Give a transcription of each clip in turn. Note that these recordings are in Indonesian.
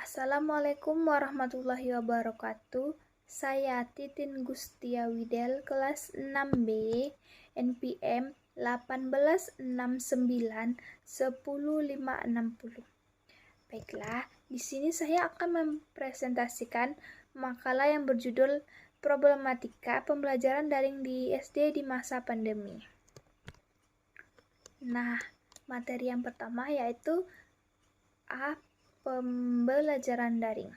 Assalamualaikum warahmatullahi wabarakatuh. Saya Titin Gustia Widel, kelas 6B, NPM 186910560. Baiklah, di sini saya akan mempresentasikan makalah yang berjudul Problematika Pembelajaran Daring di SD di Masa Pandemi. Nah, materi yang pertama yaitu pembelajaran daring.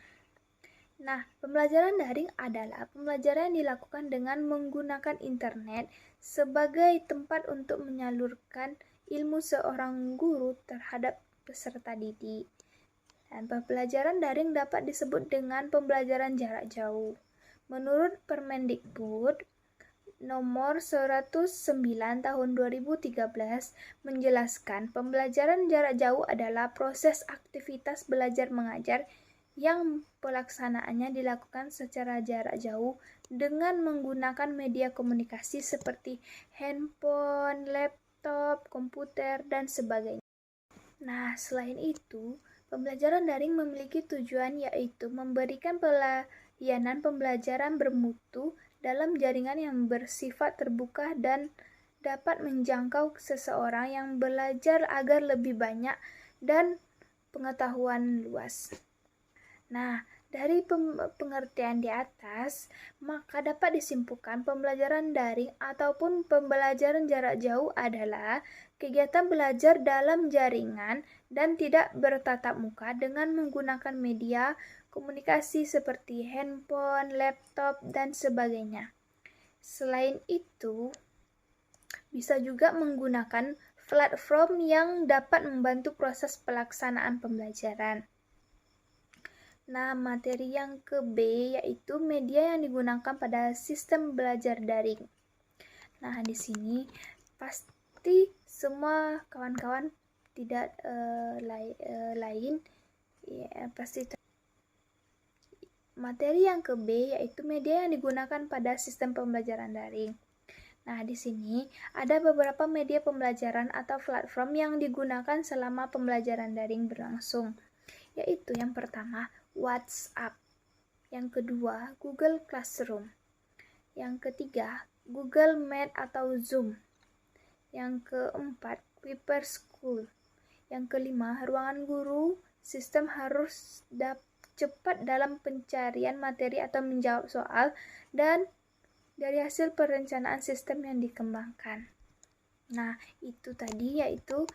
Nah, pembelajaran daring adalah pembelajaran yang dilakukan dengan menggunakan internet sebagai tempat untuk menyalurkan ilmu seorang guru terhadap peserta didik. Dan pembelajaran daring dapat disebut dengan pembelajaran jarak jauh. Menurut Permendikbud Nomor 109 tahun 2013 menjelaskan pembelajaran jarak jauh adalah proses aktivitas belajar mengajar yang pelaksanaannya dilakukan secara jarak jauh dengan menggunakan media komunikasi seperti handphone, laptop, komputer, dan sebagainya. Nah, selain itu, pembelajaran daring memiliki tujuan yaitu memberikan pelayanan pembelajaran bermutu dalam jaringan yang bersifat terbuka dan dapat menjangkau seseorang yang belajar agar lebih banyak dan pengetahuan luas. Nah, dari pengertian di atas, maka dapat disimpulkan pembelajaran daring ataupun pembelajaran jarak jauh adalah kegiatan belajar dalam jaringan dan tidak bertatap muka dengan menggunakan media komunikasi seperti handphone, laptop, dan sebagainya. Selain itu, bisa juga menggunakan platform yang dapat membantu proses pelaksanaan pembelajaran. Nah, materi yang ke B yaitu media yang digunakan pada sistem belajar daring. Nah, di sini pasti semua kawan-kawan tidak lain ya, pasti materi yang ke B yaitu media yang digunakan pada sistem pembelajaran daring. Nah, di sini ada beberapa media pembelajaran atau platform yang digunakan selama pembelajaran daring berlangsung, yaitu yang pertama WhatsApp, yang kedua Google Classroom, yang ketiga Google Meet atau Zoom, yang keempat Paper School, yang kelima Ruangan Guru. Sistem harus cepat dalam pencarian materi atau menjawab soal dan dari hasil perencanaan sistem yang dikembangkan. Nah, itu tadi yaitu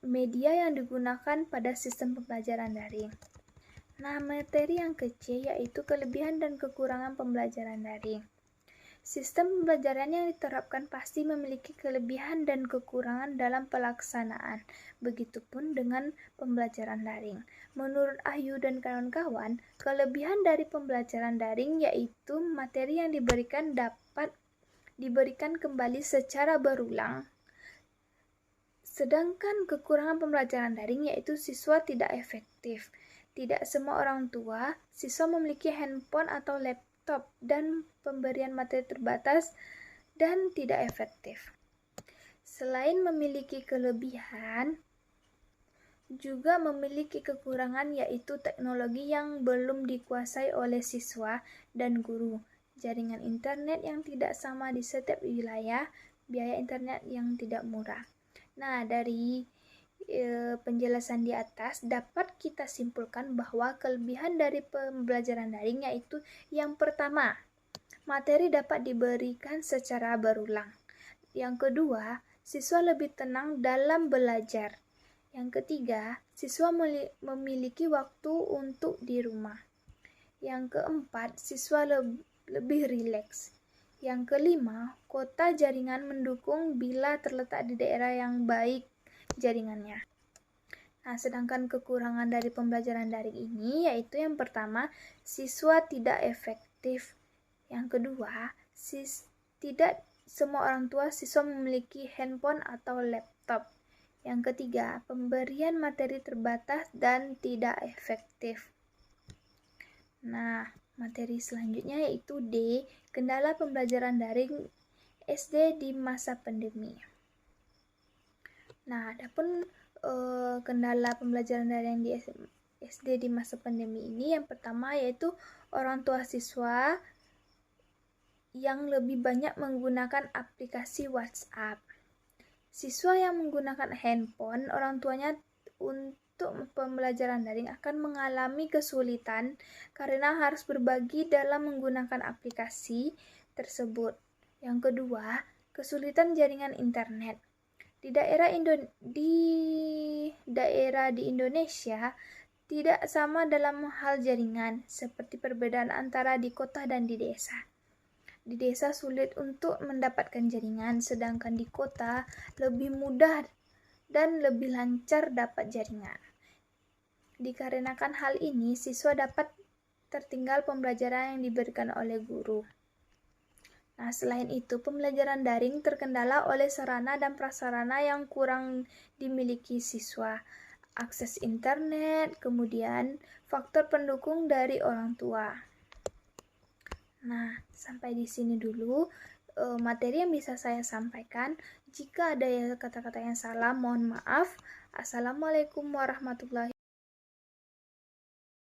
media yang digunakan pada sistem pembelajaran daring. Nah, materi yang ke C yaitu kelebihan dan kekurangan pembelajaran daring. Sistem pembelajaran yang diterapkan pasti memiliki kelebihan dan kekurangan dalam pelaksanaan. Begitupun dengan pembelajaran daring. Menurut Ahyu dan kawan-kawan, kelebihan dari pembelajaran daring yaitu materi yang diberikan dapat diberikan kembali secara berulang. Sedangkan kekurangan pembelajaran daring yaitu siswa tidak efektif. Tidak semua orang tua siswa memiliki handphone atau laptop dan pemberian materi terbatas dan tidak efektif. Selain memiliki kelebihan, juga memiliki kekurangan yaitu teknologi yang belum dikuasai oleh siswa dan guru, jaringan internet yang tidak sama di setiap wilayah, biaya internet yang tidak murah. Nah, dari penjelasan di atas dapat kita simpulkan bahwa kelebihan dari pembelajaran daring yaitu yang pertama, materi dapat diberikan secara berulang. Yang kedua, siswa lebih tenang dalam belajar. Yang ketiga, siswa memiliki waktu untuk di rumah. Yang keempat, siswa lebih rileks. Yang kelima, kota jaringan mendukung bila terletak di daerah yang baik jaringannya. Nah, sedangkan kekurangan dari pembelajaran daring ini yaitu yang pertama, siswa tidak efektif. Yang kedua, tidak semua orang tua siswa memiliki handphone atau laptop. Yang ketiga, pemberian materi terbatas dan tidak efektif. Nah, materi selanjutnya yaitu D, kendala pembelajaran daring SD di masa pandemi. Nah, adapun kendala pembelajaran daring di SD di masa pandemi ini. Yang pertama yaitu orang tua siswa yang lebih banyak menggunakan aplikasi WhatsApp. Siswa yang menggunakan handphone, orang tuanya untuk pembelajaran daring akan mengalami kesulitan karena harus berbagi dalam menggunakan aplikasi tersebut. Yang kedua, kesulitan jaringan internet. Di daerah di Indonesia tidak sama dalam hal jaringan, seperti perbedaan antara di kota dan di desa. Di desa sulit untuk mendapatkan jaringan, sedangkan di kota lebih mudah dan lebih lancar dapat jaringan. Dikarenakan hal ini, siswa dapat tertinggal pembelajaran yang diberikan oleh guru. Nah, selain itu, pembelajaran daring terkendala oleh sarana dan prasarana yang kurang dimiliki siswa. Akses internet, kemudian faktor pendukung dari orang tua. Nah, sampai di sini dulu materi yang bisa saya sampaikan. Jika ada kata-kata yang salah, mohon maaf. Assalamualaikum warahmatullahi wabarakatuh.